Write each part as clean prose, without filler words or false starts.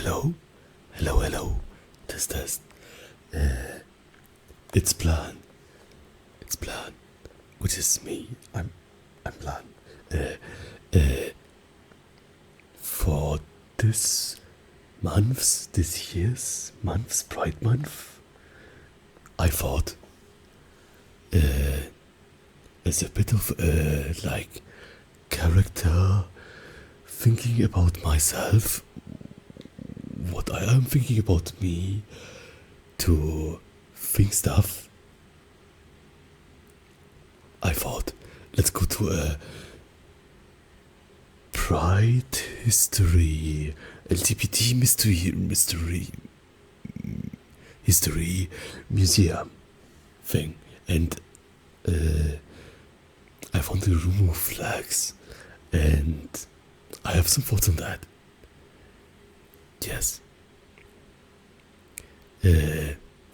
Hello? Hello. Test. It's Blan. Which is me. I'm Blan. For this year's Pride Month, I thought, as a bit of character, thinking about myself, what I am thinking about me, to think stuff, I thought, let's go to a Pride history, LGBT history museum thing, and I want to remove flags, and I have some thoughts on that. Yes.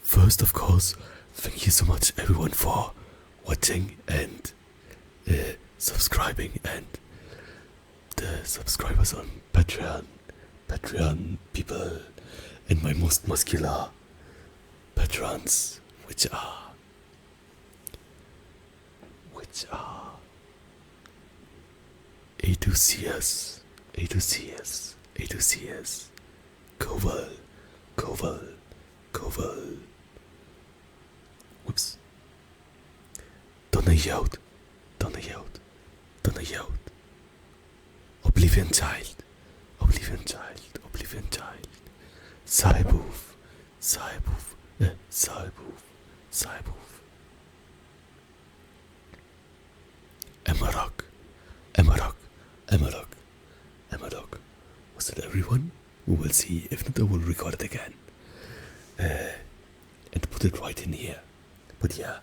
First, of course, thank you so much everyone for watching and subscribing, and the subscribers on Patreon people, and my most muscular patrons, which are A2CS, Koval, whoops, Donayot, Oblivion Child, Saiboof, Emerok. Was that everyone? We will see. If not, I will record it again. And put it right in here. But yeah,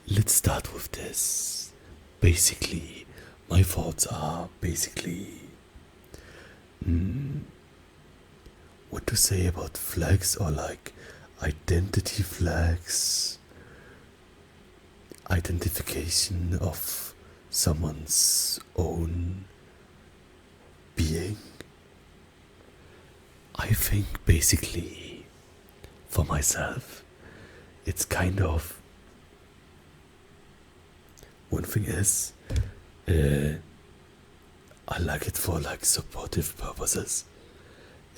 let's start with this. Basically, my thoughts are what to say about flags, or identity flags, identification of someone's own being. I think basically, for myself, it's kind of, one thing is, I like it for supportive purposes,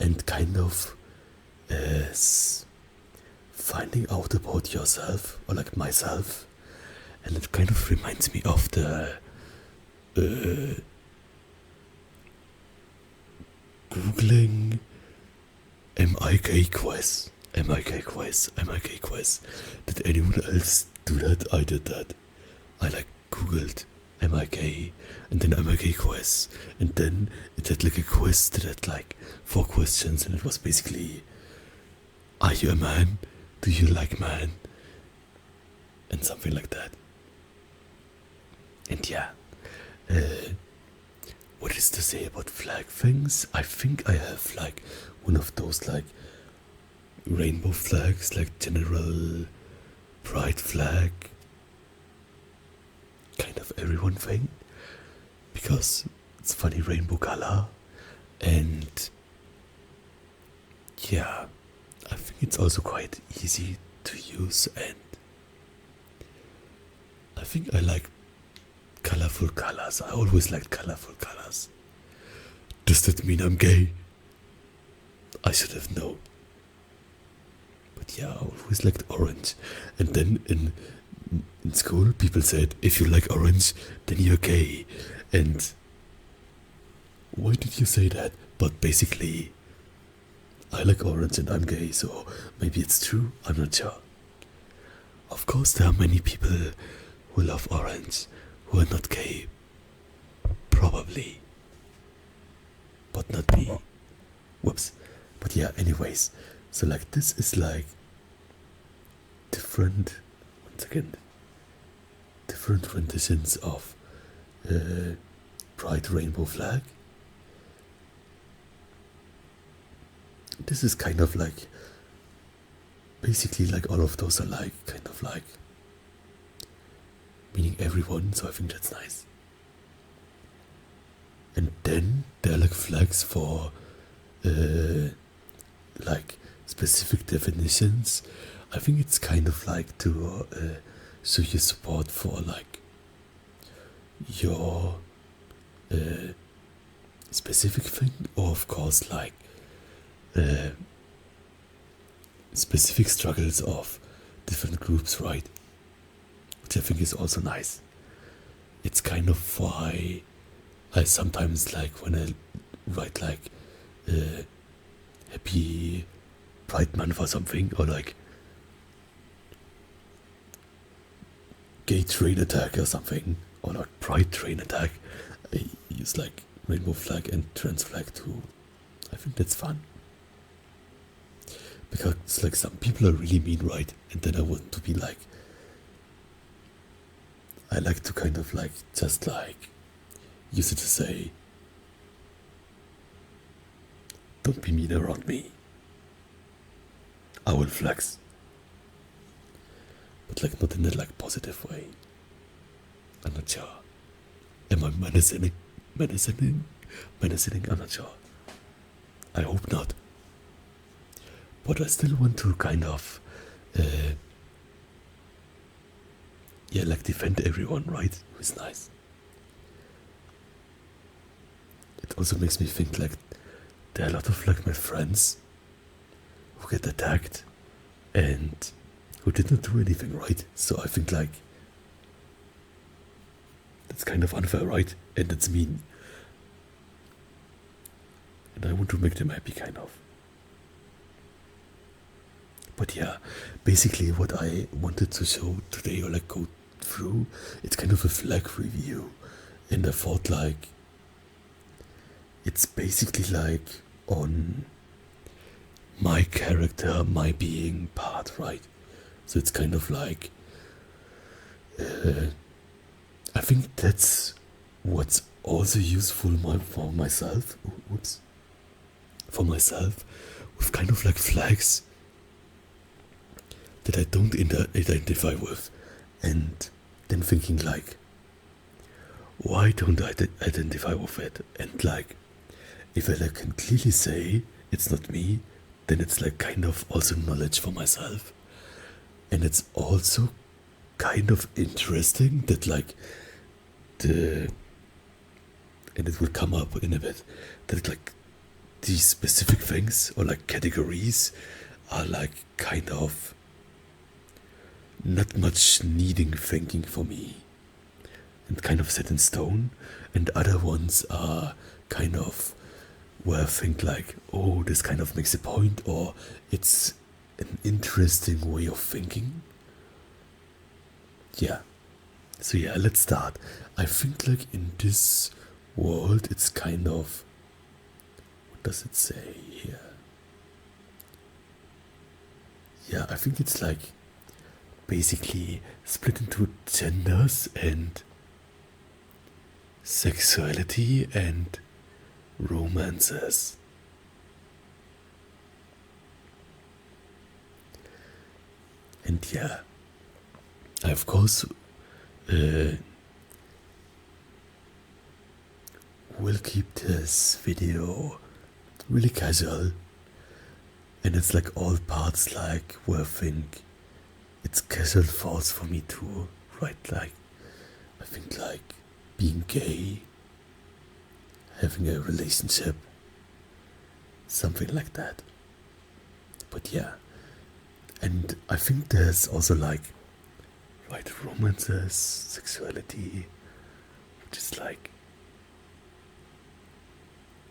and kind of finding out about yourself, or myself, and it kind of reminds me of the Googling MIK quiz. Did anyone else do that? I did that. I Googled MIK and then MIK quiz, and then it had a quiz that had 4 questions, and it was basically, are you a man? Do you like man? And something like that. And yeah, what is to say about flag things? I think I have one of those rainbow flags, general pride flag, kind of everyone thing, because it's funny rainbow color, and yeah, I think it's also quite easy to use, and I think I like colorful colors. I always liked colorful colors. Does that mean I'm gay? I should have known. But yeah, I always liked orange. And then in school, people said, if you like orange, then you're gay. And why did you say that? But basically, I like orange and I'm gay, so maybe it's true. I'm not sure. Of course, there are many people who love orange who are not gay. Probably. But not me. Whoops. But yeah, anyways. So this is different, once again, different renditions of Pride Rainbow flag. This is kind of basically all of those are kind of meaning everyone, so I think that's nice. And then there are flags for like specific definitions, I think it's kind of like to show your support for like your specific thing, or of course like specific struggles of different groups, right? Which I think is also nice. It's kind of why I sometimes like when I write like happy Pride Month or something, or like gay train attack or something, or like pride train attack, I use like rainbow flag and trans flag too. I think that's fun. Because it's like some people are really mean, right? And then I want to be like, I like to kind of like just like use it to say, don't be mean around me. I will flex. But like not in a like positive way. I'm not sure. Am I menacing? Menacing? I'm not sure. I hope not. But I still want to kind of like defend everyone, right? It's nice. It also makes me think like there are a lot of like my friends who get attacked and who did not do anything, right? So I think like that's kind of unfair, right? And it's mean. And I want to make them happy, kind of. But yeah, basically what I wanted to show today, or like go through, it's kind of a flag review. And I thought like, it's basically like on my character, my being part, right? So it's kind of like, I think that's what's also useful for myself. Oops. For myself, with kind of like flags that I don't identify with, and then thinking like, why don't I identify with it? And like, if I like can clearly say it's not me, then it's like kind of also knowledge for myself. And it's also kind of interesting that like and it will come up in a bit, that like these specific things or like categories are like kind of not much needing thinking for me and kind of set in stone, and other ones are kind of where I think like, oh, this kind of makes a point, or it's an interesting way of thinking. Yeah. So yeah, let's start. I think like in this world it's kind of, what does it say here? Yeah, I think it's like basically split into genders and sexuality and romances. And yeah, I of course will keep this video really casual, and it's like all parts like where I think it's casual thoughts for me too, right? Like I think like being gay, having a relationship, something like that. But yeah, and I think there's also like, right, romances, sexuality, which is like,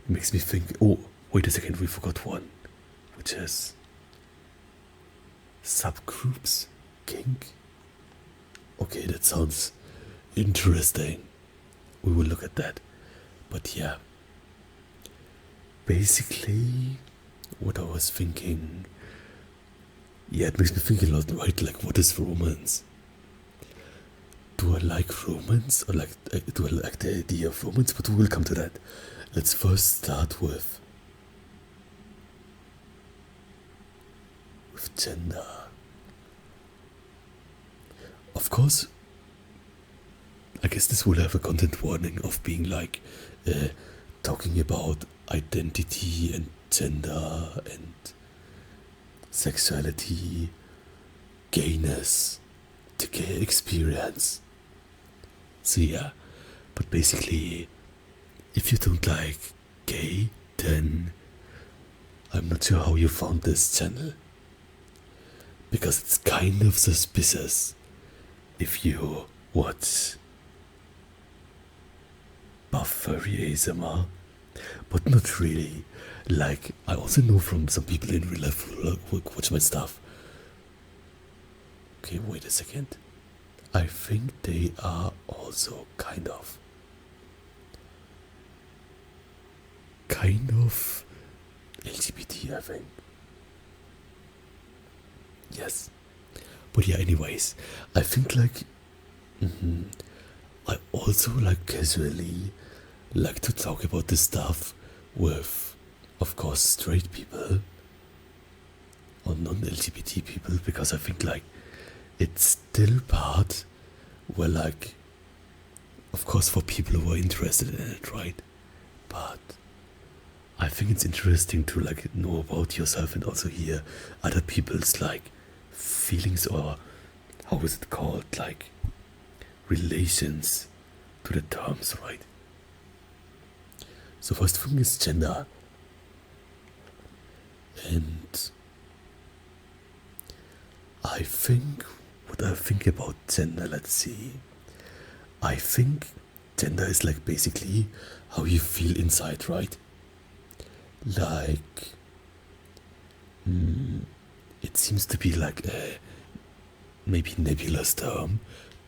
makes me think, oh, wait a second, we forgot one, which is subgroups, kink. Okay, that sounds interesting. We will look at that. But yeah, basically what I was thinking, yeah, it makes me think a lot, right? Like, what is romance? Do I like romance, or like do I like the idea of romance? But we will come to that. Let's first start with gender. Of course, I guess this will have a content warning of being like talking about identity and gender and sexuality, gayness, the gay experience. So yeah, but basically, if you don't like gay, then I'm not sure how you found this channel. Because it's kind of suspicious if you watch buff furry ASMR, but not really. Like, I also know from some people in real life who watch my stuff. Okay, wait a second. I think they are also kind of LGBT, I think. Yes. But yeah, anyways, I think like I also like casually like to talk about this stuff with, of course, straight people or non-LGBT people, because I think like it's still part where like, of course, for people who are interested in it, right? But I think it's interesting to like know about yourself and also hear other people's like feelings, or how is it called, like relations to the terms, right? So first thing is gender, and I think what I think about gender, let's see, I think gender is like basically how you feel inside, right? Like it seems to be like a maybe nebulous term,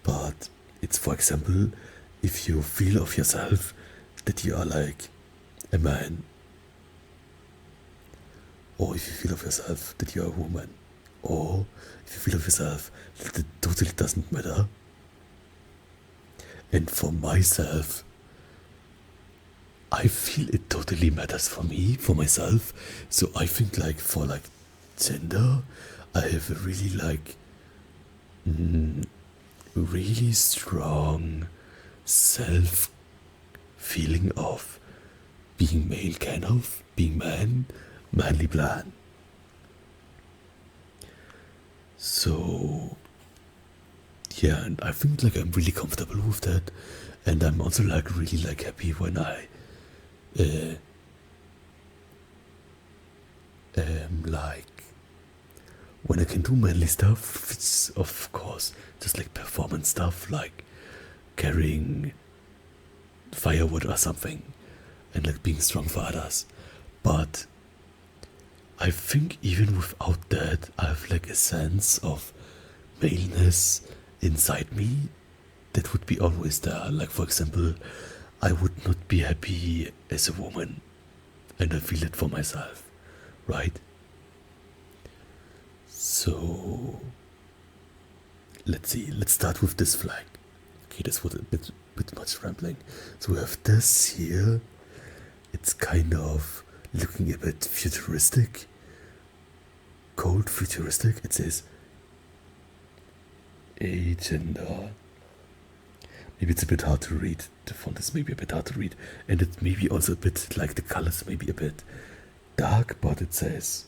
but it's, for example, if you feel of yourself that you are like a man, or if you feel of yourself that you are a woman, or if you feel of yourself that it totally doesn't matter. And for myself, I feel it totally matters for me, for myself. So I think like for like gender, I have a really like really strong self feeling of being male, kind of being manly Blan. So yeah, and I think like I'm really comfortable with that, and I'm also like really like happy when I like when I can do manly stuff. It's of course just like performance stuff, like carrying firewood or something, and like being strong for others. But I think even without that, I have like a sense of maleness inside me that would be always there. Like, for example, I would not be happy as a woman, and I feel it for myself, right? So let's see, let's start with this flag. Okay, this was a bit much rambling. So we have this here. It's kind of looking a bit futuristic, cold futuristic. It says Agender. Maybe it's a bit hard to read. The font is maybe a bit hard to read, and it may be also a bit like the colors may be a bit dark, but it says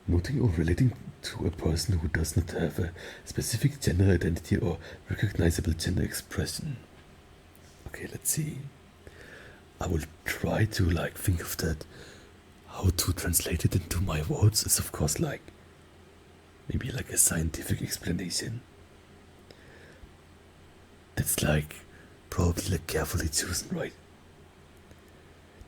noting or relating to a person who does not have a specific gender identity or recognizable gender expression. Okay, let's see. I will try to like think of that. How to translate it into my words is of course like maybe like a scientific explanation. That's like probably like carefully chosen, right?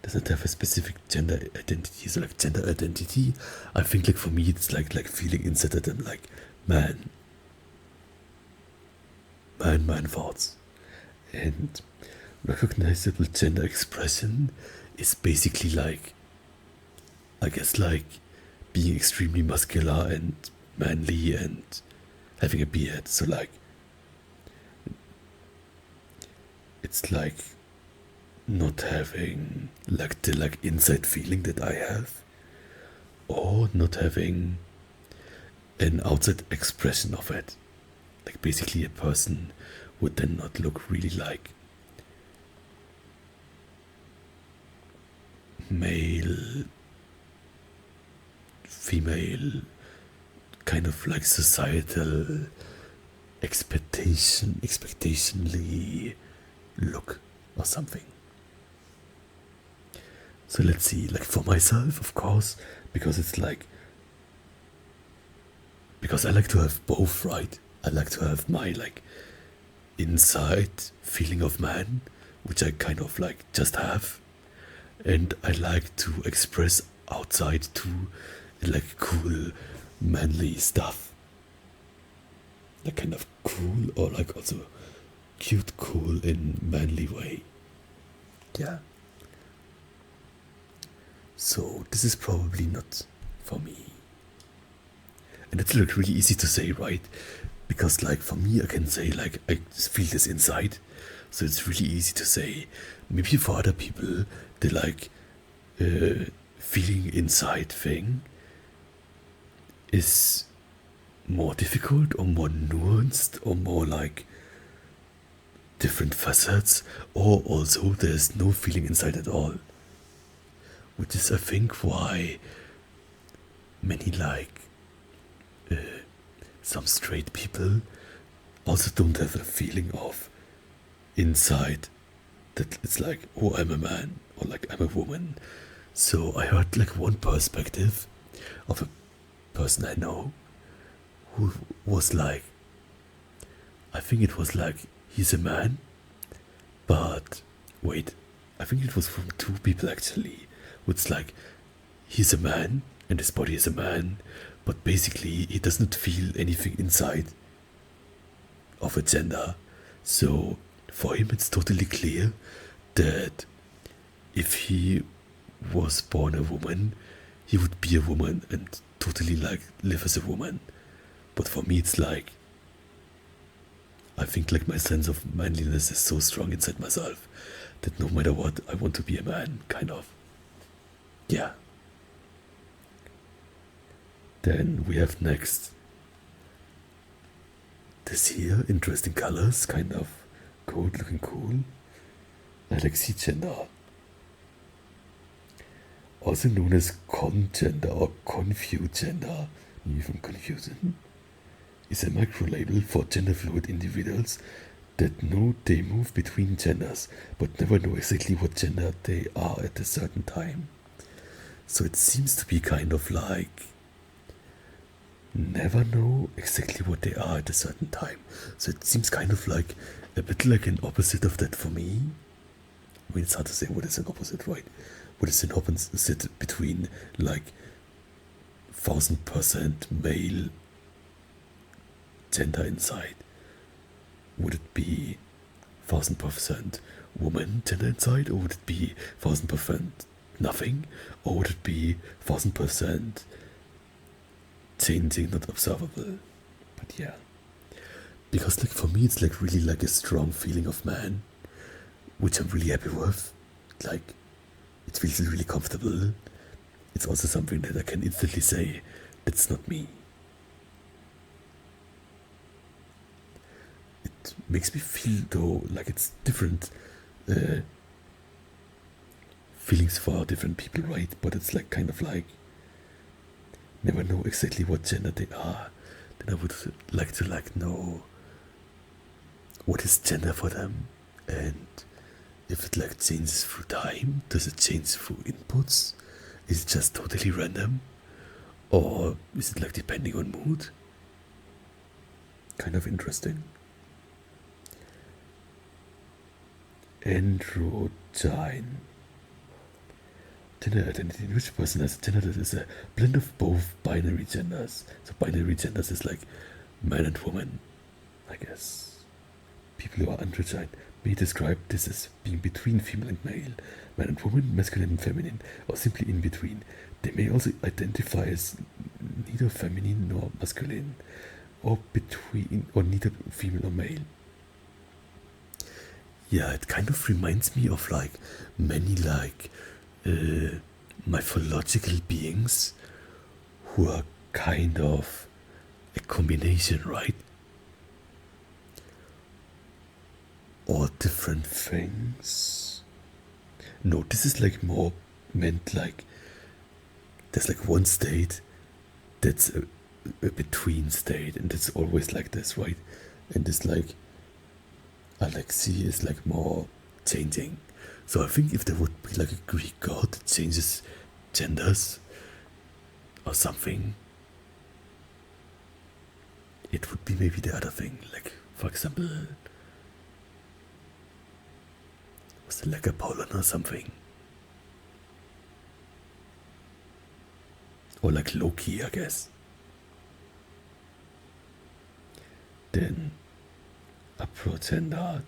Doesn't have a specific gender identity. So like gender identity, I think like for me it's like feeling inside that I'm like man thoughts. And recognizable gender expression is basically like, I guess, like being extremely muscular and manly and having a beard. So like it's like not having like the like inside feeling that I have, or not having an outside expression of it. Like basically a person would then not look really like male, female, kind of like societal expectationally look or something. So let's see, like for myself, of course, because it's like, because I like to have both, right? I like to have my like inside feeling of man, which I kind of like just have, and I like to express outside too, like cool manly stuff, like kind of cool or like also cute cool in manly way. Yeah, so this is probably not for me, and it's like really easy to say, right? Because like for me I can say like I feel this inside, so it's really easy to say. Maybe for other people they like feeling inside thing is more difficult or more nuanced or more like different facets, or also there's no feeling inside at all, which is I think why many like some straight people also don't have a feeling of inside that it's like, oh, I'm a man or like I'm a woman. So I heard like one perspective of a person I know who was like, I think it was like he's a man, but wait, I think it was from two people actually. It's like he's a man and his body is a man, but basically he doesn't feel anything inside of a gender. So for him it's totally clear that if he was born a woman, he would be a woman and totally like live as a woman. But for me it's like, I think like my sense of manliness is so strong inside myself that no matter what, I want to be a man, kind of. Yeah. Then we have next this here, interesting colors, kind of cold, looking cool. Alexigender, also known as congender or confugender, even confusing, is a micro label for genderfluid individuals that know they move between genders but never know exactly what gender they are at a certain time. So it seems to be kind of like never know exactly what they are at a certain time. So it seems kind of like a bit like an opposite of that for me. I mean, it's hard to say what is an opposite, right? What is an opposite between like 1000% male gender inside? Would it be 1000% woman gender inside, or would it be 1000% nothing, or would it be 1000% changing, not observable? But yeah, because like for me it's like really like a strong feeling of man, which I'm really happy with. Like it feels really comfortable. It's also something that I can instantly say that's not me. It makes me feel though like it's different feelings for different people, right? But it's like kind of like never know exactly what gender they are. Then I would like to like know what is gender for them, and if it like changes through time, does it change through inputs? Is it just totally random, or is it like depending on mood? Kind of interesting. Androgyne. Gender identity in which person has a gender that is a blend of both binary genders. So binary genders is like man and woman, I guess. People who are androgyne may describe this as being between female and male, man and woman, masculine and feminine, or simply in between. They may also identify as neither feminine nor masculine, or between, or neither female or male. Yeah, it kind of reminds me of like many like mythological beings who are kind of a combination, right? Or different things. No, this is like more meant like there's like one state that's a between state, and it's always like this, right? And it's like Alexi is like more changing. So I think if there would be like a Greek god that changes genders or something, it would be maybe the other thing. Like, for example, was it like Apollon or something? Or like Loki, I guess. Then Aprogender.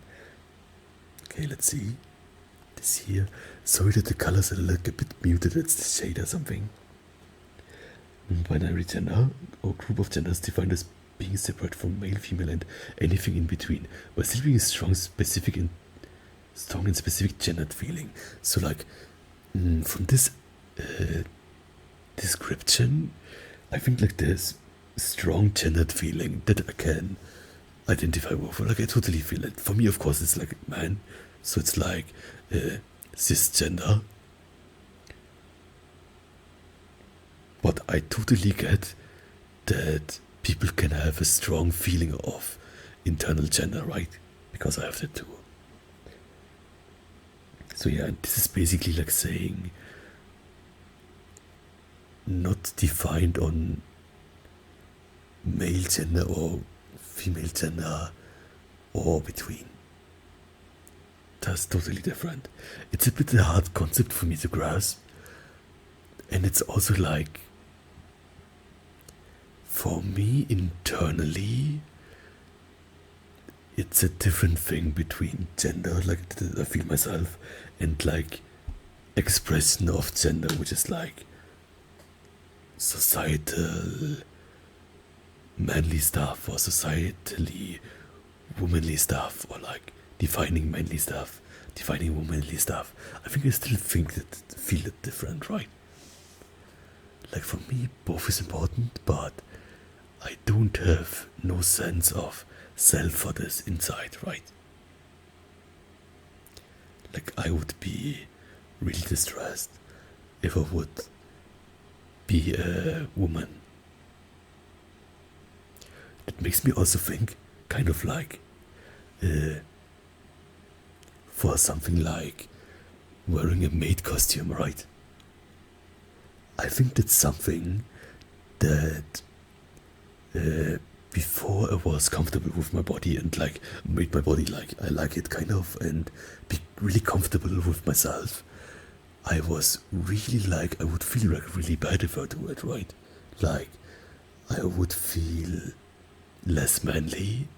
Okay, let's see. This here. Sorry that the colors are like a bit muted, it's the shade or something. Binary gender, or group of genders defined as being separate from male, female, and anything in between, while still being strong and specific gendered feeling. So, like, from this description, I think like there's strong gendered feeling that I can identify with. Like, I totally feel it. For me, of course, it's like man, so it's like cisgender. But I totally get that people can have a strong feeling of internal gender, right? Because I have that too. So yeah, this is basically like saying not defined on male gender or female gender or between. That's totally different. It's a bit a hard concept for me to grasp. And it's also like, for me internally, it's a different thing between gender, like I feel myself, and like expression of gender, which is like societal manly stuff or societally womanly stuff, or like defining manly stuff, defining womanly stuff. I think I still feel it different, right? Like for me, both is important, but I don't have no sense of self for this inside, right? Like I would be really distressed if I would be a woman. It makes me also think, kind of like, for something like wearing a maid costume, right? I think that's something that before I was comfortable with my body and like made my body like I like it kind of, and be really comfortable with myself, I was really like, I would feel like really bad if I do it, right? Like I would feel less manly,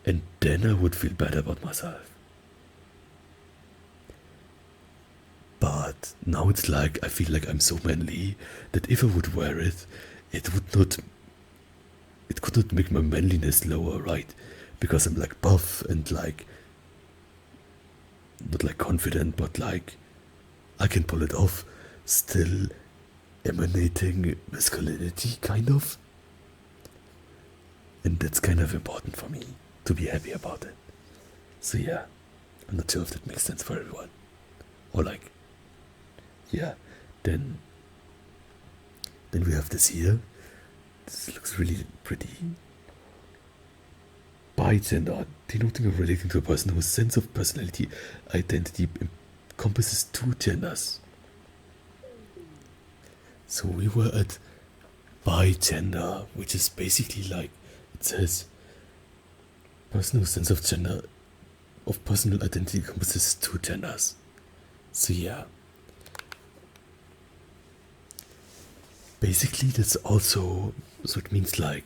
and then I would feel bad about myself. But now it's like I feel like I'm so manly that if I would wear it, it could not make my manliness lower, right? Because I'm like buff and like not like confident, but like I can pull it off, still emanating masculinity, kind of. And that's kind of important for me to be happy about it. So yeah, I'm not sure if that makes sense for everyone. Or like, yeah, then we have this here. This looks really pretty. Bigender, denoting or relating to a person whose sense of personality identity encompasses two genders. So we were at bigender, which is basically like, it says, person whose sense of gender, of personal identity encompasses two genders. So yeah. Basically that's also, so it means like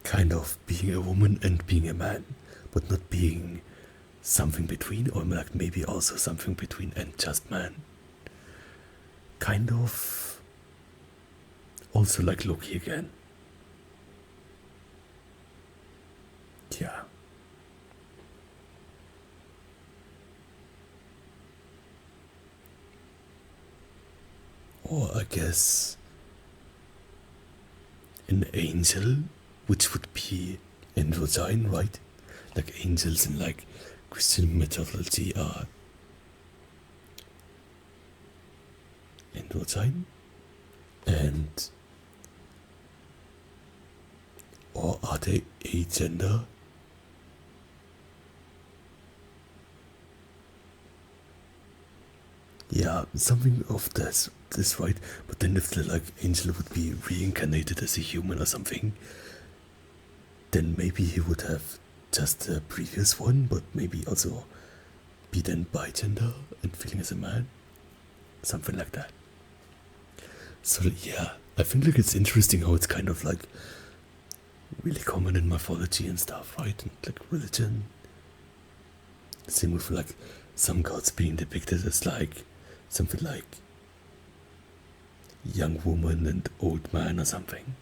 kind of being a woman and being a man, but not being something between, or like maybe also something between and just man. Kind of also like Loki again. Yeah. Or I guess an angel, which would be Androgyne, right? Like angels in like Christian methodology are Androgyne and or are they agender? Yeah, something of this right. But then if the like angel would be reincarnated as a human or something, then maybe he would have just the previous one, but maybe also be then bigender and feeling as a man. Something like that. So yeah, I think like it's interesting how it's kind of like really common in mythology and stuff, right? And like religion. Same with like some gods being depicted as like something like young woman and old man or something.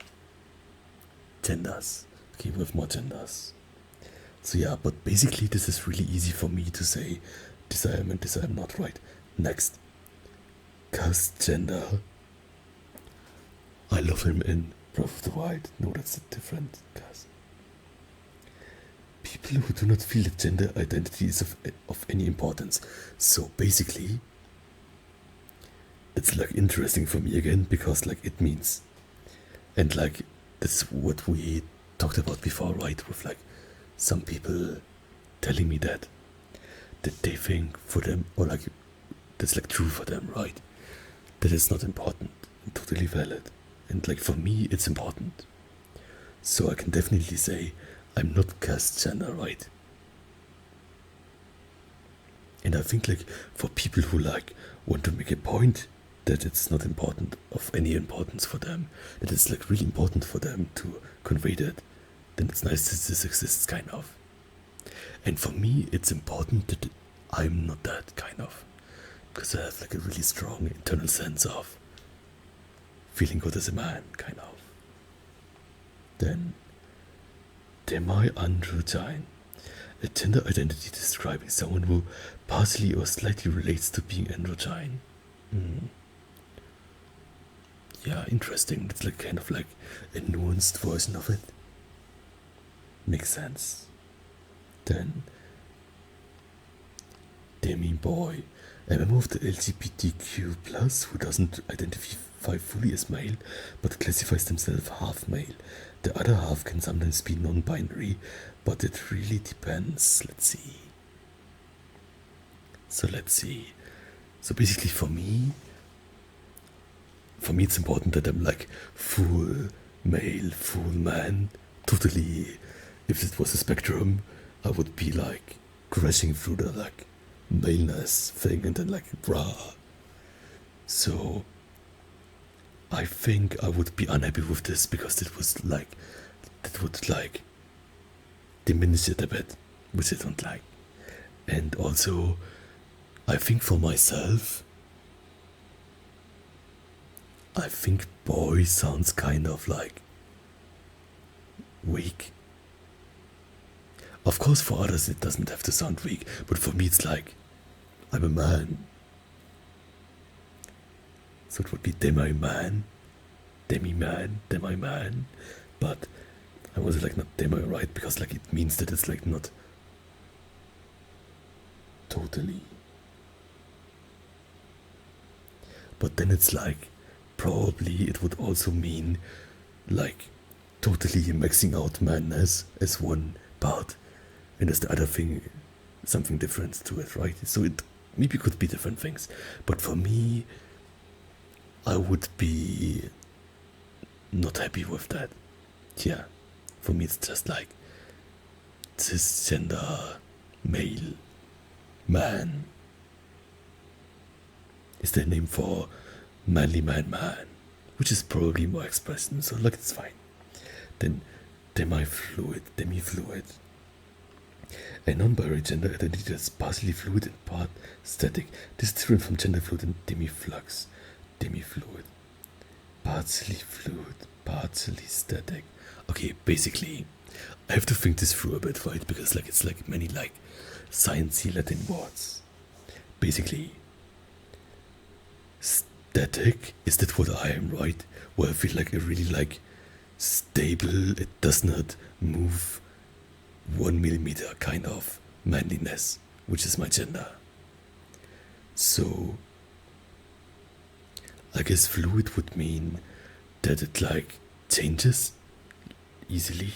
Genders. Okay, with more genders. So yeah, but basically this is really easy for me to say this I am and this I am not, right? Next. Cassgender. I love him in Breath of the Wild. No, that's a different Cass. People who do not feel that gender identity is of any importance. So basically, it's like interesting for me again because like it means, and like that's what we talked about before, right? With like some people telling me that they think for them, or like that's like true for them, right? That it's not important, totally valid. And like for me, it's important. So I can definitely say I'm not Cassgender, right? And I think like for people who like want to make a point that it's not important of any importance for them, that it's like really important for them to convey that, then it's nice that this exists, kind of. And for me, it's important that I'm not that, kind of, because I have like a really strong internal sense of feeling good as a man, kind of. Then Demiandrogyne, a gender identity describing someone who partially or slightly relates to being androgyne. Yeah, interesting. It's like kind of like a nuanced version of it. Makes sense. Then Demiboy, a member of the LGBTQ plus who doesn't identify fully as male but classifies themselves half male. The other half can sometimes be non-binary, but it really depends. Let's see. So basically for me it's important that I'm like full male, full man. Totally, if it was a spectrum, I would be like crashing through the like maleness thing and then like brah. So I think I would be unhappy with this because it was like, that would like diminish it a bit, which I don't like. And also, I think for myself, I think boy sounds kind of like weak. Of course for others it doesn't have to sound weak, but for me it's like, I'm a man. So it would be demi-man, demi-man, but I was like not demi, right? Because like it means that it's like not totally. But then it's like, probably it would also mean like totally maxing out madness as one part, and as the other thing, something different to it, right? So it maybe could be different things, but for me, I would be not happy with that. Yeah, for me it's just like cisgender male man is the name for manly man, which is probably more expression, so like it's fine. Then Demifluid, a non-binary gender identity that's partially fluid and part static. This is different from Genderfluid and Demiflux. Demifluid, partially fluid, partially static. Okay, basically, I have to think this through a bit, right? Because like it's like many like sciencey Latin words. Basically, static, is that what I am, right? Where I feel like I really like stable, it does not move 1 millimeter, kind of, manliness, which is my gender. So I guess fluid would mean that it like changes easily,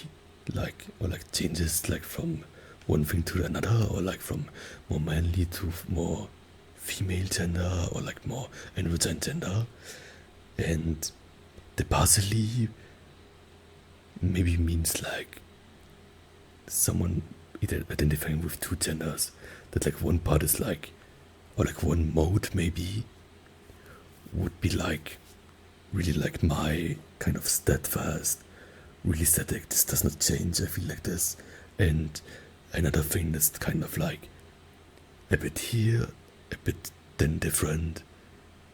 like, or like changes like from one thing to another, or like from more manly to more female gender, or like more androgyne gender. And the partially maybe means like someone either identifying with two genders, that like one part is like, or like one mode maybe would be like really like my kind of steadfast, really static, this does not change, I feel like this. And another thing that's kind of like a bit here, a bit then different,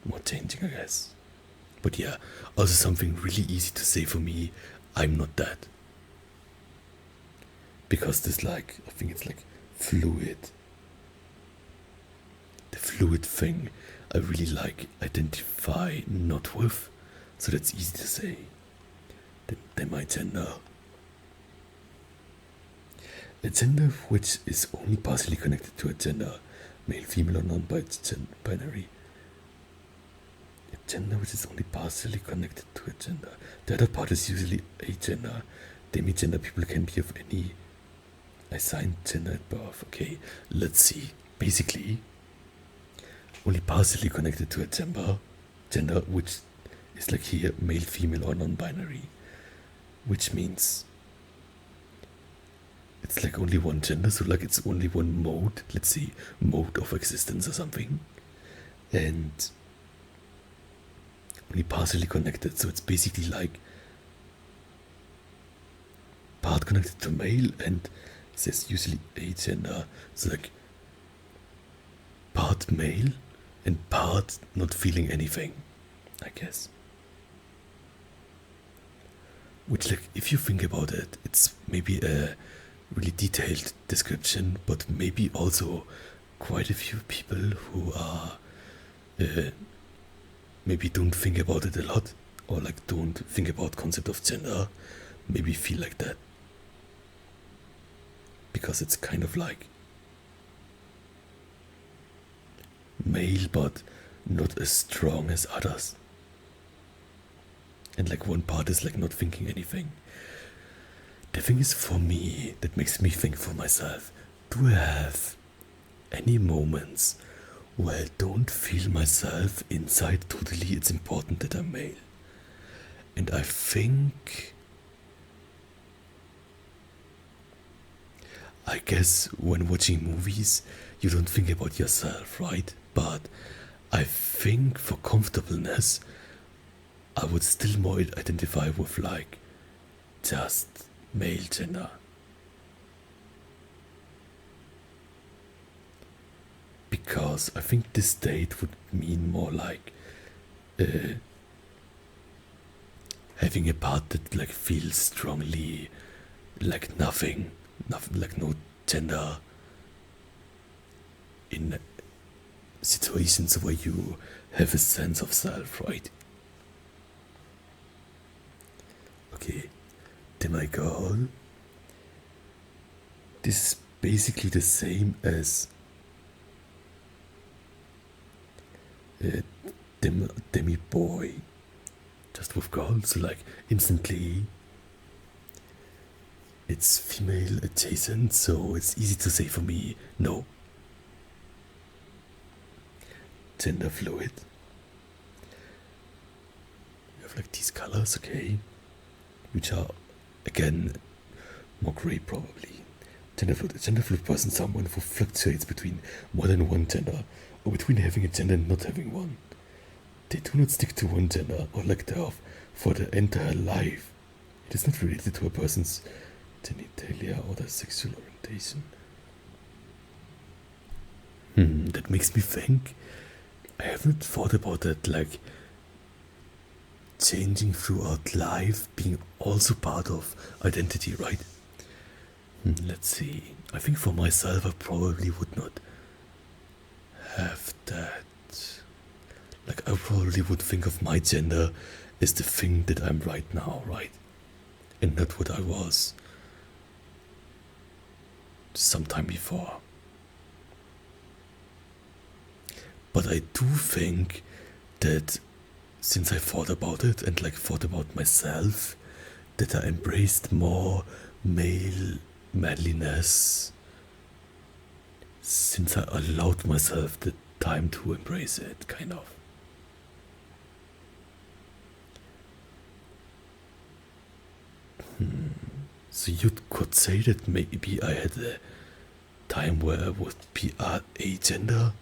more changing, I guess. But yeah, also something really easy to say for me, I'm not that. Because this like, I think it's like fluid. The fluid thing I really like identify not with, so that's easy to say. Then my gender. A gender which is only partially connected to a gender, male, female, or non-binary. A gender which is only partially connected to a gender. The other part is usually agender. Demigender people can be of any assigned gender at birth. Okay, let's see. Basically, only partially connected to a gender which is like here male, female, or non-binary, which means it's like only one gender, so like it's only one mode, let's see, mode of existence or something, and only partially connected, so it's basically like part connected to male, and it says usually agender, so like part male and part not feeling anything, I guess. Which, like, if you think about it, it's maybe a really detailed description, but maybe also quite a few people who are maybe don't think about it a lot, or like don't think about concept of gender, maybe feel like that, because it's kind of like male but not as strong as others, and like one part is like not thinking anything. The thing is, for me, that makes me think for myself, do I have any moments where I don't feel myself inside totally it's important that I'm male? And I think, I guess when watching movies, you don't think about yourself, right? But I think for comfortableness, I would still more identify with like just male gender. Because I think this state would mean more like having a part that like feels strongly like nothing, like no gender, in situations where you have a sense of self, right? Okay, Demigirl. This is basically the same as Demiboy, just with girl, so like instantly it's female adjacent, so it's easy to say for me, no. Genderfluid. You have like these colors, okay, which are again more grey probably. Genderfluid. A genderfluid person, someone who fluctuates between more than one gender, or between having a gender and not having one. They do not stick to one gender or lack thereof for their entire life. It is not related to a person's genitalia or their sexual orientation. That makes me think. I haven't thought about that, like changing throughout life being also part of identity, right? Let's see. I think for myself, I probably would not have that. Like, I probably would think of my gender as the thing that I'm right now, right? And not what I was sometime before. But I do think that since I thought about it and like thought about myself, that I embraced more male manliness since I allowed myself the time to embrace it, kind of. So you could say that maybe I had a time where I would be agender?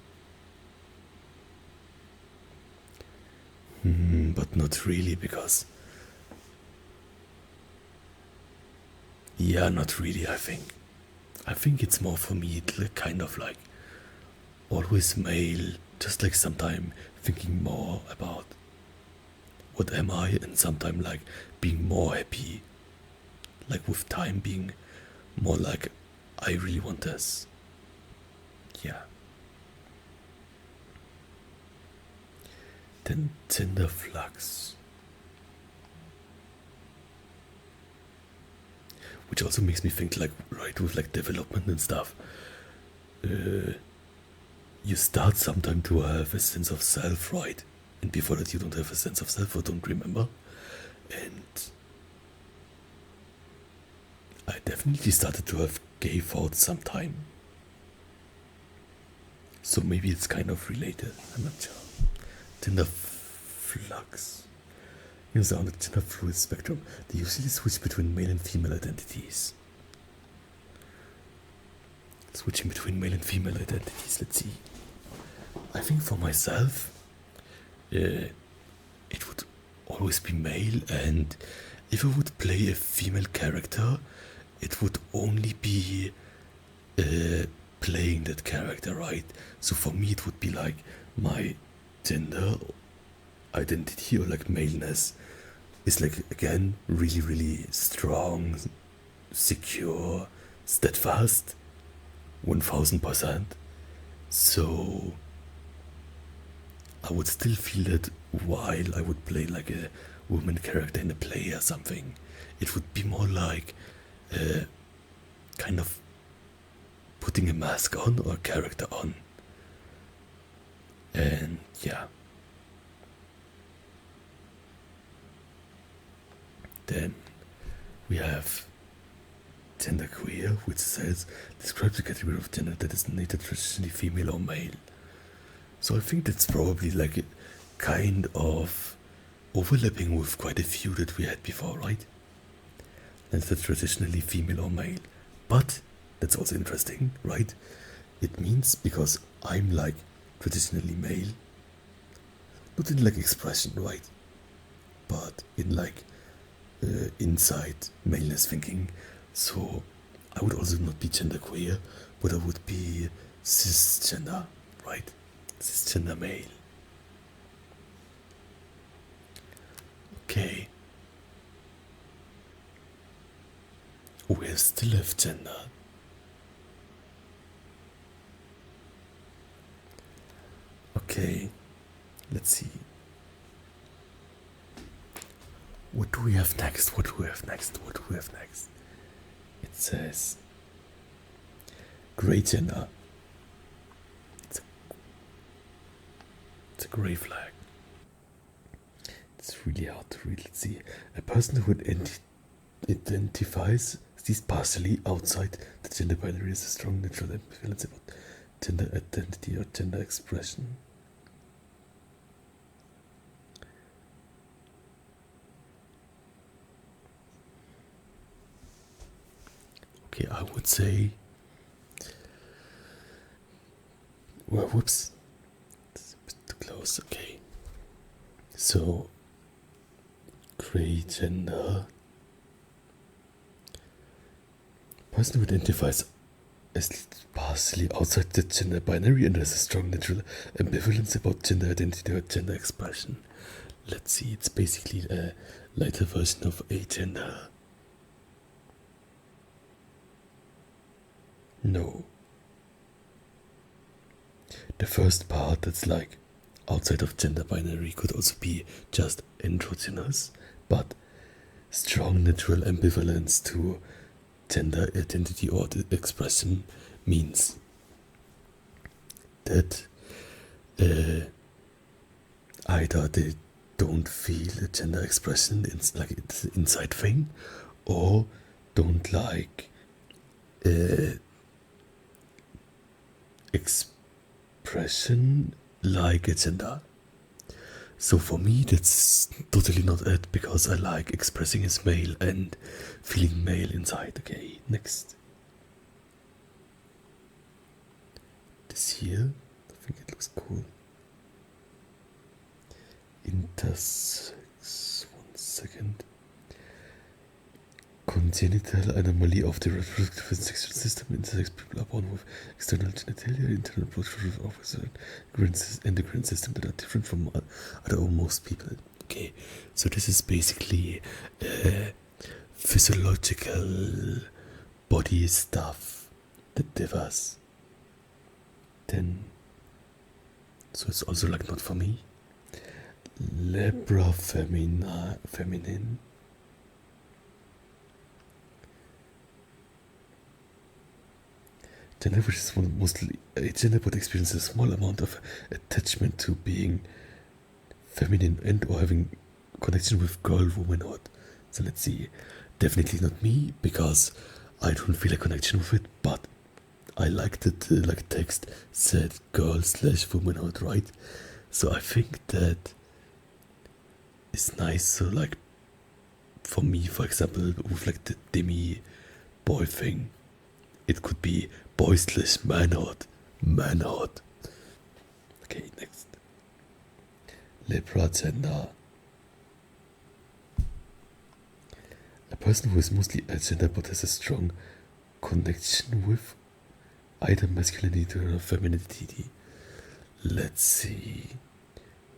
But not really, because... Yeah, not really, I think. I think it's more for me, kind of like always male, just like sometime thinking more about what am I, and sometime like being more happy, like with time being more like I really want this. Yeah. Then Genderflux, which also makes me think like, right, with like development and stuff, you start sometime to have a sense of self, right? And before that you don't have a sense of self or don't remember. And I definitely started to have gay thoughts sometime. So maybe it's kind of related, I'm not sure. Genderflux. Users on the genderfluid spectrum, they usually switch between male and female identities. Switching between male and female identities, let's see. I think for myself, it would always be male, and if I would play a female character, it would only be playing that character, right? So for me it would be like my gender identity or like maleness is like, again, really, really strong, secure, steadfast, 1000%. So I would still feel it while I would play like a woman character in a play or something. It would be more like kind of putting a mask on or a character on. And yeah. Then we have Genderqueer, which says describes a category of gender that is neither traditionally female or male. So I think that's probably like a kind of overlapping with quite a few that we had before, right? Neither traditionally female or male. But that's also interesting, right? It means because I'm like traditionally male, not in like expression, right? But in like inside maleness thinking. So I would also not be genderqueer, but I would be cisgender, right? Cisgender male. Okay. We still have gender. Okay, let's see. What do we have next? What do we have next? What do we have next? It says Greygender. It's a grey flag. It's really hard to read. Let's see. A person who identifies these partially outside the gender binary is a strong natural ambivalence about gender identity or gender expression. Okay, I would say, well, whoops, it's a bit too close. Okay, so Greygender, person who identifies as partially outside the gender binary and has a strong natural ambivalence about gender identity or gender expression. Let's see, it's basically a lighter version of Agender. No. The first part that's like outside of gender binary could also be just androgynous, but strong natural ambivalence to gender identity or expression means that either they don't feel a gender expression, like it's an inside thing, or don't like expression like a gender. So for me, that's totally not it, because I like expressing as male and feeling male inside. Okay, next. This here, I think it looks cool. Intersex, 1 second. Congenital anomaly of the reproductive and sexual system. Intersex people are born with external genitalia, internal protrusion of endocrine system that are different from other or most people. Okay, so this is basically physiological body stuff that differs. Then, so it's also like not for me. Lebrafeminine. Gender, which is mostly a gender, but experiences a small amount of attachment to being feminine and or having connection with girl womanhood. So let's see. Definitely not me, because I don't feel a connection with it, but I liked it, like text said girl/womanhood, right? So I think that is nice. So like for me, for example, with like the Demiboy thing, it could be boy/manhood. Okay, next. Lebragender. A person who is mostly agender but has a strong connection with either masculinity or femininity. Let's see.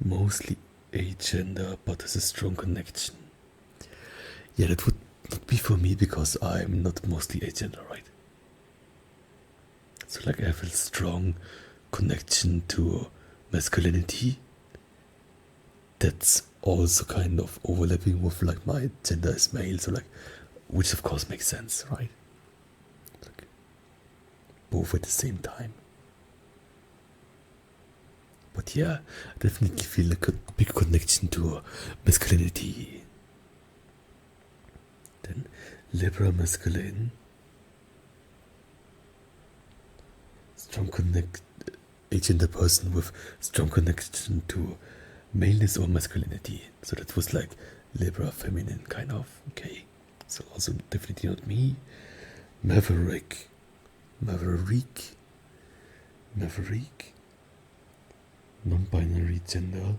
Mostly agender but has a strong connection. Yeah, that would not be for me, because I'm not mostly agender, right? So like I have a strong connection to masculinity. That's also kind of overlapping with like my gender is male, so like, which of course makes sense, right? Like, both at the same time. But yeah, I definitely feel like a big connection to masculinity. Then Lebramasculine. Agender person with strong connection to maleness or masculinity. So that was like Lebrafeminine kind of. Okay, so also definitely not me. Maverique. Non-binary gender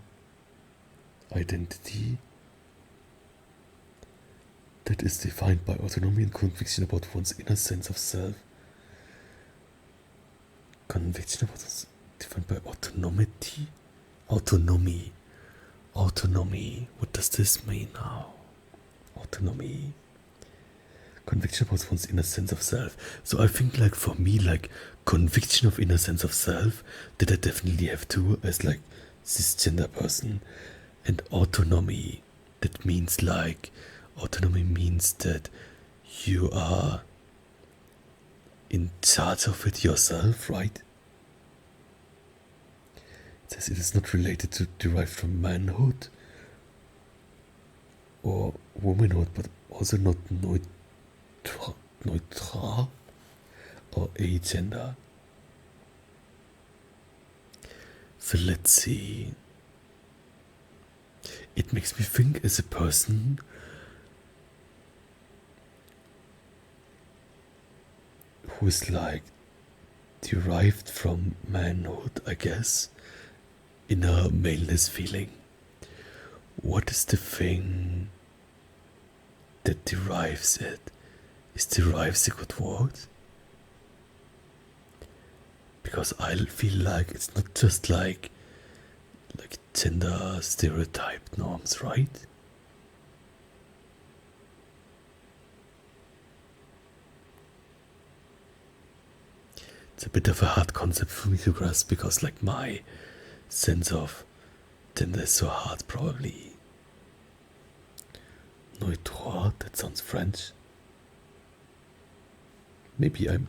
identity that is defined by autonomy and conviction about one's inner sense of self. Conviction about what's defined by autonomy. What does this mean now? Autonomy. Conviction about one's inner sense of self. So I think like for me, like conviction of inner sense of self, that I definitely have too as like cisgender person. And autonomy, that means like, autonomy means that you are in charge of it yourself, right? It says it is not related to derived from manhood or womanhood, but also not Neutrois or agender. So let's see. It makes me think as a person who is like derived from manhood, I guess, in a maleness feeling. What is the thing that derives it? Is derives a good word? Because I feel like it's not just like gender stereotype norms, right? It's a bit of a hard concept for me to grasp, because like my sense of gender is so hard, probably. Neutrois, that sounds French. Maybe I'm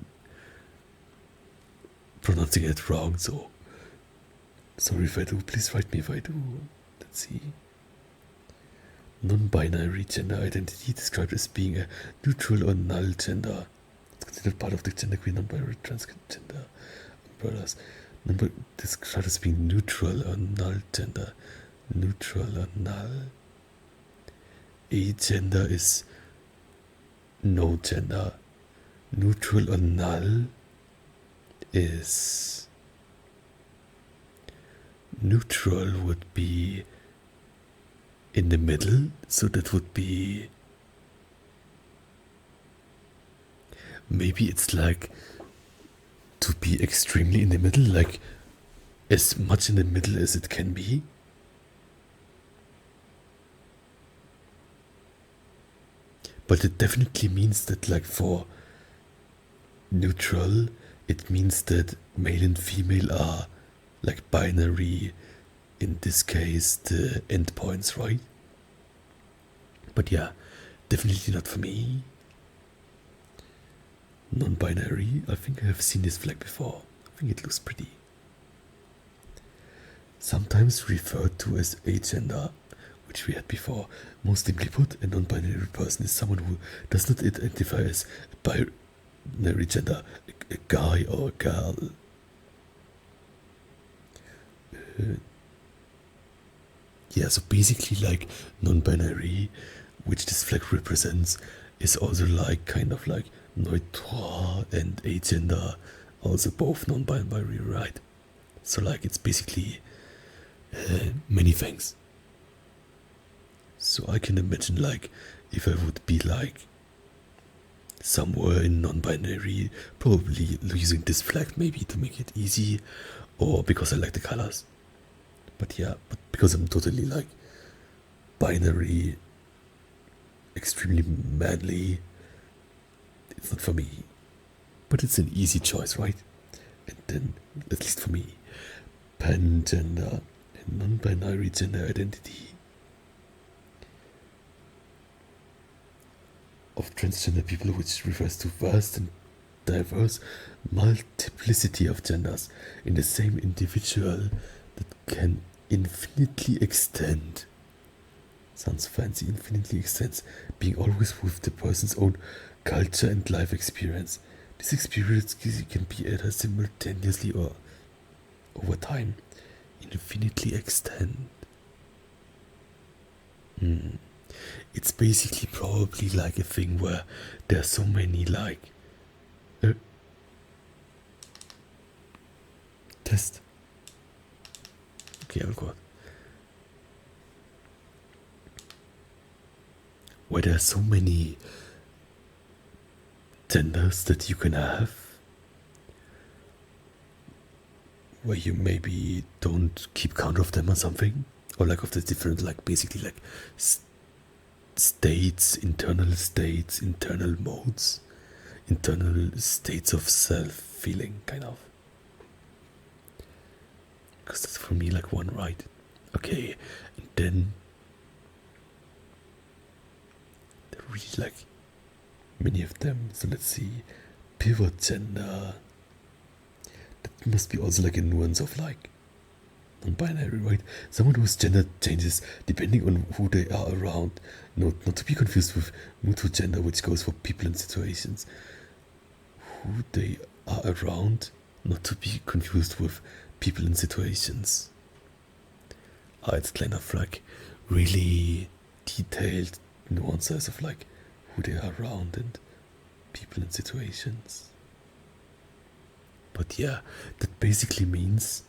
pronouncing it wrong, so Sorry if I do, please write me if I do. Let's see. Non-binary gender identity described as being a neutral or null gender. It's considered part of the genderqueer non-binary transgender umbrellas. Described as being neutral or null gender. Neutral or null. Agender is no gender. Neutral or null is... Neutral would be in the middle, so that would be... Maybe it's like to be extremely in the middle, like as much in the middle as it can be. But it definitely means that, like, for neutral, it means that male and female are like binary, in this case the endpoints, right? But yeah, definitely not for me. Non-binary, I think I have seen this flag before. I think it looks pretty. Sometimes referred to as agender, which we had before. Most simply put, a non-binary person is someone who does not identify as a binary gender, a guy or a girl. Yeah, so basically, like, non-binary, which this flag represents, is also like kind of like Neutrois and Agender, also both non-binary, right? So like it's basically many things. So I can imagine, like, if I would be like somewhere in non-binary, probably using this flag maybe to make it easy, or because I like the colors. But yeah, but because I'm totally like binary, extremely manly, it's not for me. But it's an easy choice, right? And then, at least for me, Pangender, a non-binary gender identity of transgender people, which refers to vast and diverse multiplicity of genders in the same individual that can infinitely extend. Sounds fancy. Infinitely extends, being always with the person's own culture and life experience. This experience can be either simultaneously or over time. Infinitely extend. It's basically probably like a thing where there are so many like test. Okay, I'll go. Where there are so many genders that you can have, where you maybe don't keep count of them or something, or like of the different, like basically like states, internal modes, internal states of self-feeling, kind of. Because that's for me like one, right? Okay, and then there are really like many of them. So let's see, Pivotgender. That must be also like a nuance of like non-binary, right? Someone whose gender changes depending on who they are around. Not to be confused with Neutrogender, which goes for people and situations. Who they are around, not to be confused with people and situations. It's kind of like really detailed nuances of like who they are around and people and situations. But yeah, that basically means,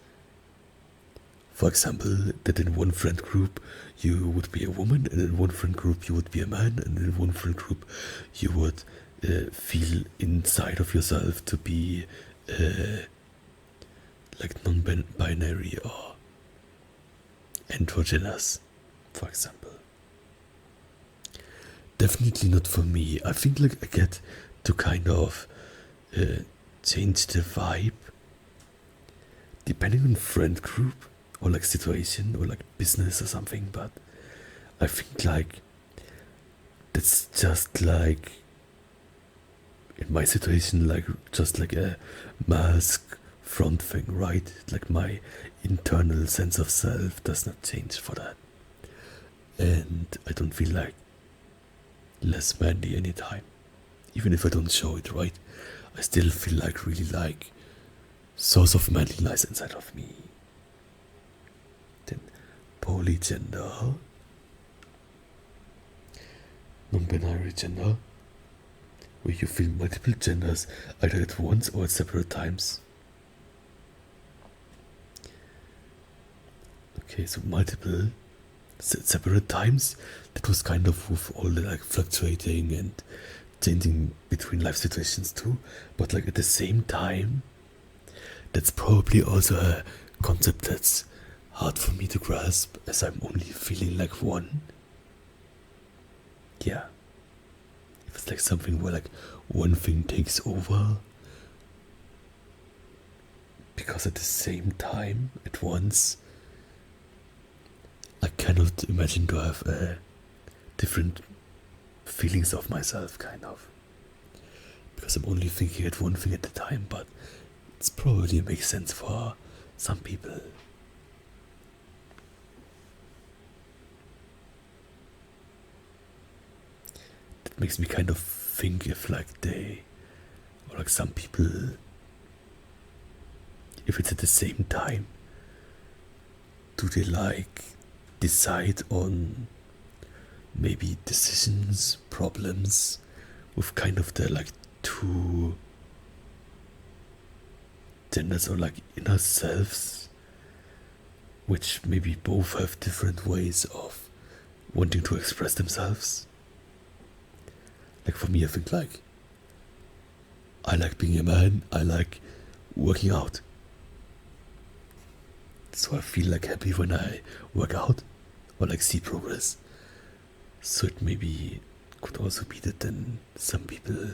for example, that in one friend group you would be a woman, and in one friend group you would be a man, and in one friend group you would feel inside of yourself to be like non-binary or androgynous, for example. Definitely not for me. I think like I get to kind of change the vibe depending on friend group or like situation or like business or something, but I think like that's just like in my situation like just like a mask front thing, right? Like my internal sense of self does not change for that. And I don't feel like less manly anytime. Even if I don't show it, right? I still feel like really like source of manliness inside of me. Then polygender, non-binary gender, where you feel multiple genders either at once or at separate times. Okay, so multiple separate times. That was kind of with all the like fluctuating and changing between life situations too. But like at the same time, that's probably also a concept that's hard for me to grasp, as I'm only feeling like one. Yeah. If it's like something where like one thing takes over, because at the same time, at once, I cannot imagine to have different feelings of myself, kind of. Because I'm only thinking at one thing at a time, but it's probably makes sense for some people. That makes me kind of think if like they, or like some people, if it's at the same time, do they like decide on maybe decisions, problems with kind of the like two genders or like inner selves, which maybe both have different ways of wanting to express themselves. Like for me, I think like I like being a man, I like working out. So I feel like happy when I work out or like see progress. So it maybe could also be that then some people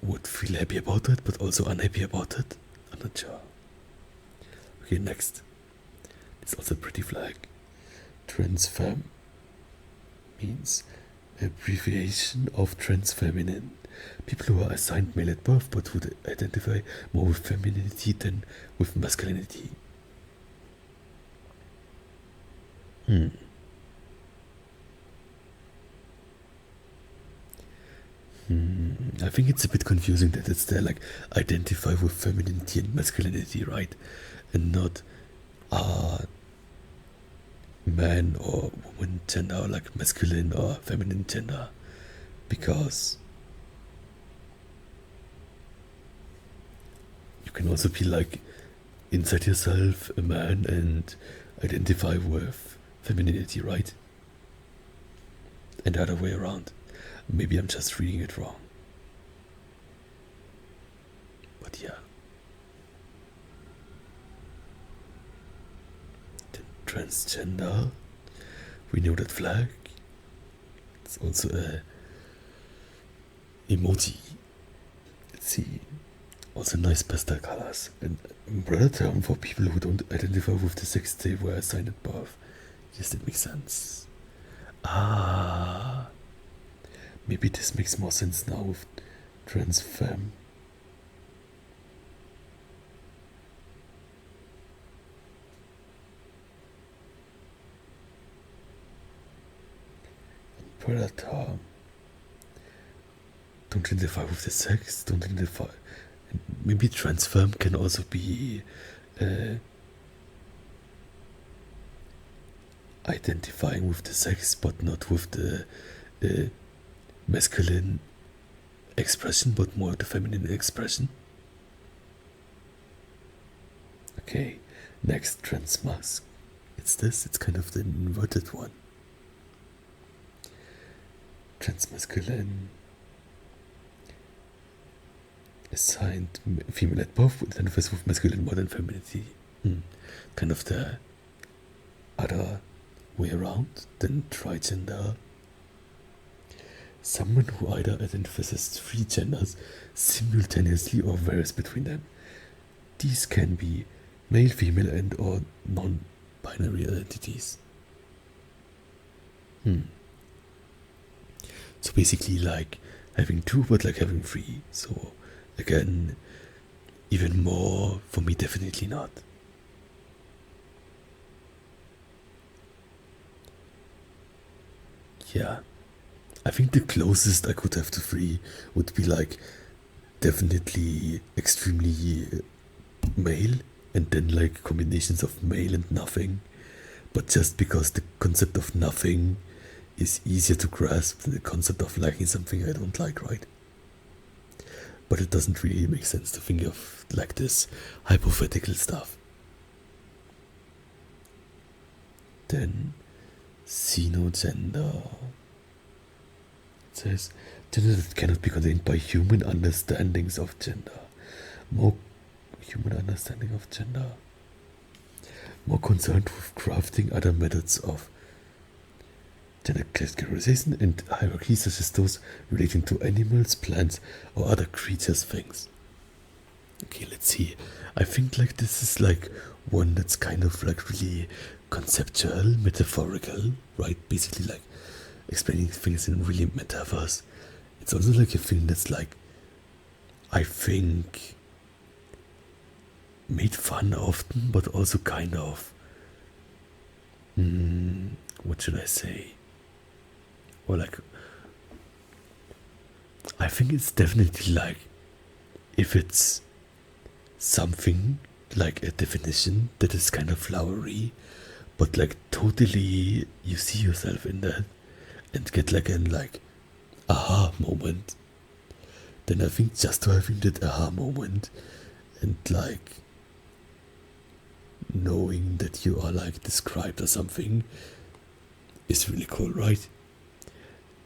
would feel happy about it, but also unhappy about it. I'm not sure. Okay, next. It's also a pretty flag. Transfem means abbreviation of transfeminine. People who are assigned male at birth but would identify more with femininity than with masculinity. I think it's a bit confusing that it's there like identify with femininity and masculinity, right? And not man or woman gender, or like masculine or feminine gender. Because you can also be like inside yourself a man and identify with femininity, right? And the other way around. Maybe I'm just reading it wrong. But yeah. Then transgender. We know that flag. It's also a emoji. Let's see. Also nice pastel colors. An umbrella term for people who don't identify with the sex they were assigned at birth. Yes, that makes sense. Maybe this makes more sense now with Transfem. Predator. Don't identify with the sex, don't identify. Maybe Transfem can also be identifying with the sex but not with the masculine expression but more the feminine expression. Okay, next transmasc. It's kind of the inverted one. Transmasculine. Assigned female at birth identifies with masculine more than femininity. Kind of the other way around than trigender. Someone who either identifies as three genders simultaneously or varies between them. These can be male, female, and or non-binary identities. So basically like having two but like having three. So again, even more, for me, definitely not. Yeah, I think the closest I could have to free would be like definitely extremely male, and then like combinations of male and nothing. But just because the concept of nothing is easier to grasp than the concept of liking something I don't like, right? But it doesn't really make sense to think of like this hypothetical stuff. Then xenogender. It says gender that cannot be contained by human understandings of gender. More human understanding of gender. More concerned with crafting other methods of gender categorization and hierarchies such as those relating to animals, plants, or other creatures, things. Okay, let's see. I think like this is like one that's kind of like really conceptual, metaphorical, right? Basically like explaining things in really metaphors. It's also like a thing that's like, I think, made fun often, but also kind of, what should I say? Or like, I think it's definitely like, if it's something like a definition that is kind of flowery, but like totally you see yourself in that and get like an like aha moment, then I think just to having that aha moment and like knowing that you are like described as something is really cool, right?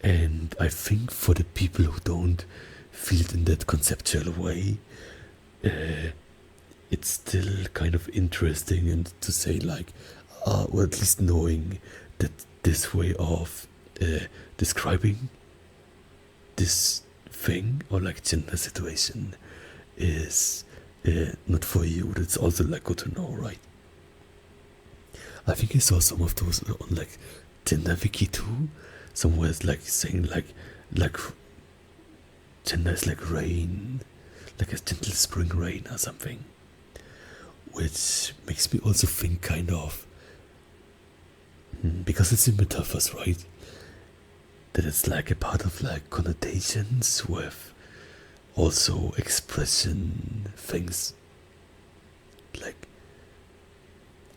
And I think for the people who don't feel it in that conceptual way, it's still kind of interesting and to say like, or at least knowing that this way of describing this thing or like gender situation is not for you. That's also like good to know, right? I think I saw some of those on like Gender Wiki too. Somewhere it's like saying like gender is like rain, like a gentle spring rain or something. Which makes me also think kind of, because it's in metaphors, right? That it's like a part of like connotations with also expression things. Like,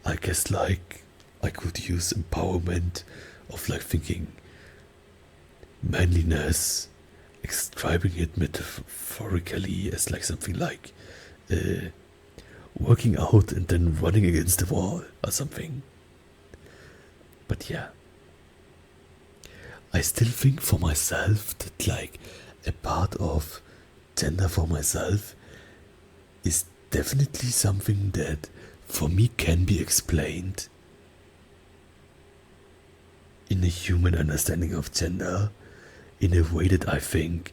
I guess like I could use empowerment of like thinking manliness, describing it metaphorically as like something like working out and then running against the wall or something. But yeah, I still think for myself that like a part of gender for myself is definitely something that for me can be explained in a human understanding of gender in a way that I think,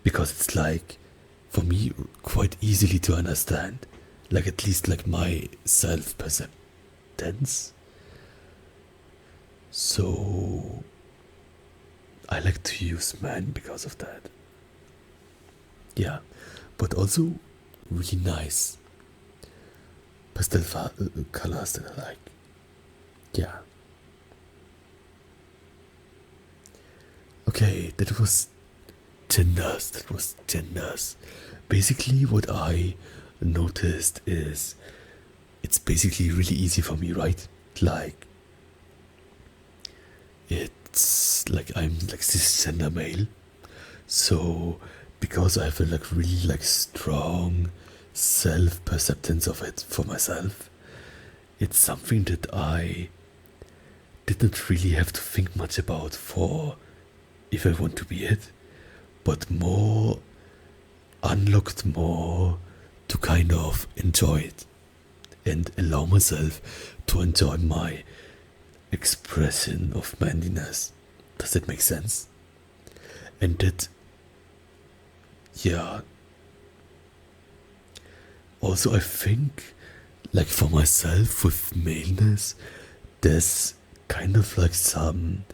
because it's like for me quite easily to understand, like at least like my self-perceptance. So I like to use man because of that. Yeah, but also really nice pastel colors that I like. Yeah. Okay, that was genders. Basically what I noticed is it's basically really easy for me, right? Like it's like I'm like cisgender male. So because I have a like really like strong self-perceptance of it for myself, it's something that I didn't really have to think much about for if I want to be it, but more unlocked more to kind of enjoy it and allow myself to enjoy my expression of manliness. Does that make sense? And that, yeah. Also, I think, like for myself with maleness, there's kind of like some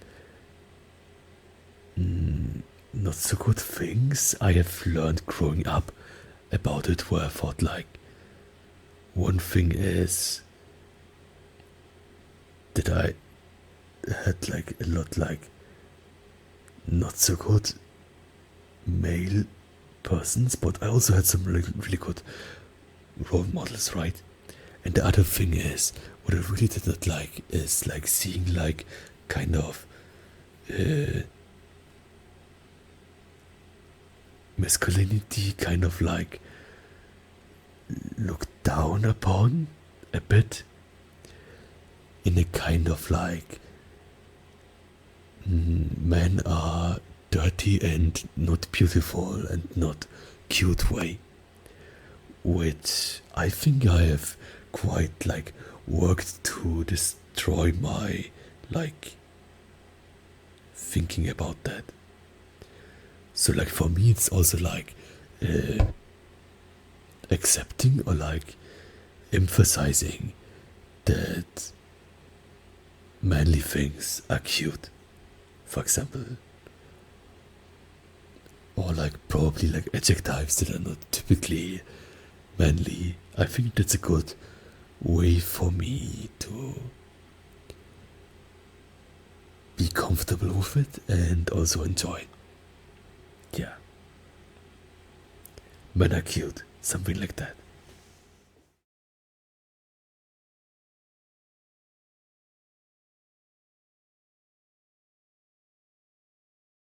not so good things I have learned growing up about it where I thought like one thing is that I had like a lot like not so good male persons, but I also had some really good role models, right? And the other thing is, what I really did not like is like seeing like kind of masculinity kind of like looked down upon a bit, in a kind of like men are dirty and not beautiful and not cute way, which I think I have quite like worked to destroy my like thinking about that. So like for me it's also like accepting or like emphasizing that manly things are cute, for example, or like probably like adjectives that are not typically manly. I think that's a good way for me to be comfortable with it and also enjoy. Yeah, men are cute, something like that.